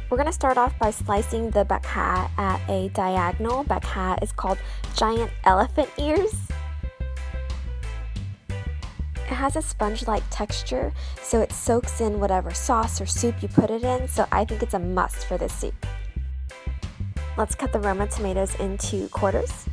We're going to start off by slicing the bak ha at a diagonal. Bak ha is called giant elephant ears. It has a sponge-like texture, so it soaks in whatever sauce or soup you put it in, so I think it's a must for this soup. Let's cut the Roma tomatoes into quarters.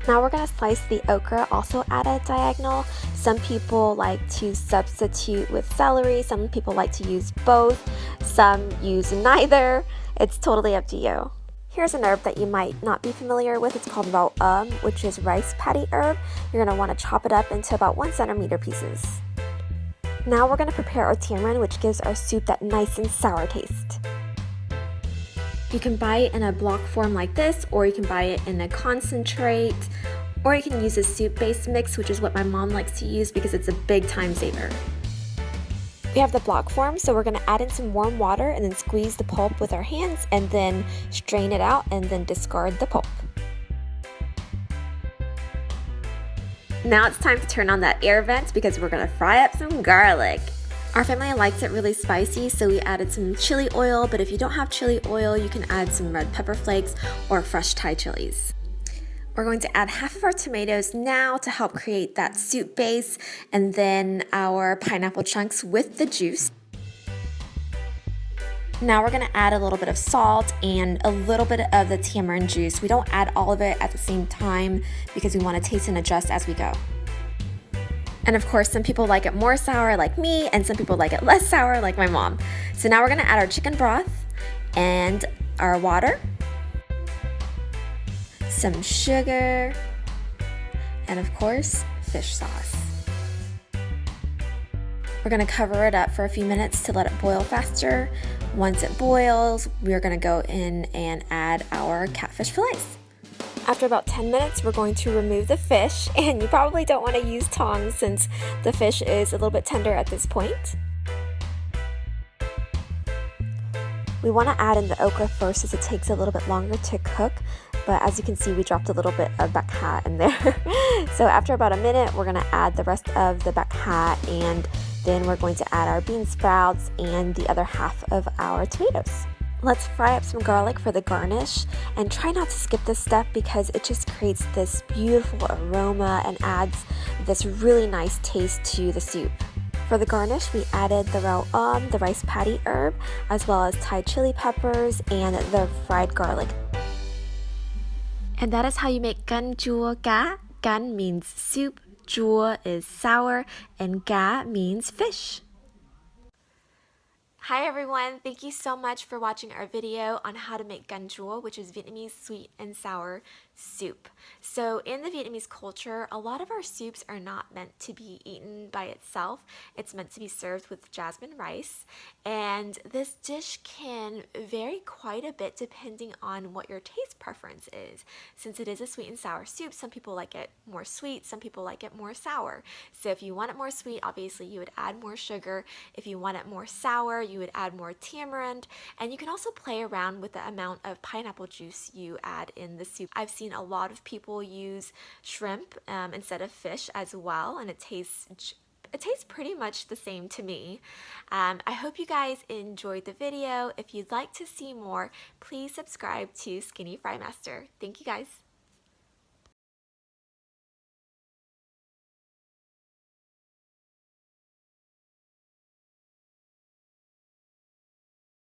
Now we're going to slice the okra also at a diagonal. Some people like to substitute with celery, some people like to use both, some use neither. It's totally up to you. Here's an herb that you might not be familiar with. It's called Roma, which is rice paddy herb. You're going to want to chop it up into about 1 centimeter pieces. Now we're going to prepare our tamarind, which gives our soup that nice and sour taste. You can buy it in a block form like this, or you can buy it in a concentrate, or you can use a soup-based mix, which is what my mom likes to use because it's a big time saver. We have the block form, so we're going to add in some warm water and then squeeze the pulp with our hands and then strain it out and then discard the pulp. Now it's time to turn on that air vent because we're going to fry up some garlic. Our family likes it really spicy, so we added some chili oil, but if you don't have chili oil, you can add some red pepper flakes or fresh Thai chilies. We're going to add half of our tomatoes now to help create that soup base, and then our pineapple chunks with the juice. Now we're going to add a little bit of salt and a little bit of the tamarind juice. We don't add all of it at the same time because we want to taste and adjust as we go. And of course, some people like it more sour like me, and some people like it less sour like my mom. So now we're going to add our chicken broth and our water, some sugar, and of course, fish sauce. We're going to cover it up for a few minutes to let it boil faster. Once it boils, we're going to go in and add our catfish fillets. After about 10 minutes, we're going to remove the fish, and you probably don't want to use tongs since the fish is a little bit tender at this point. We want to add in the okra first as it takes a little bit longer to cook, but as you can see, we dropped a little bit of bak ha in there. So after about a minute, we're going to add the rest of the bak ha, and then we're going to add our bean sprouts and the other half of our tomatoes. Let's fry up some garlic for the garnish, and try not to skip this step because it just creates this beautiful aroma and adds this really nice taste to the soup. For the garnish, we added the Roma, the rice paddy herb, as well as Thai chili peppers and the fried garlic. And that is how you make Canh Chua Cá. Canh means soup, chua is sour, and cá means fish. Hi everyone, thank you so much for watching our video on how to make Canh Chua, which is Vietnamese sweet and sour soup. So in the Vietnamese culture, a lot of our soups are not meant to be eaten by itself. It's meant to be served with jasmine rice, and this dish can vary quite a bit depending on what your taste preference is. Since it is a sweet and sour soup, some people like it more sweet, some people like it more sour. So if you want it more sweet, obviously you would add more sugar. If you want it more sour, you would add more tamarind, and you can also play around with the amount of pineapple juice you add in the soup. I've seen a lot of people use shrimp instead of fish as well, and it tastes pretty much the same to me. I hope you guys enjoyed the video. If you'd like to see more, please subscribe to Skinny Fry Master. Thank you guys.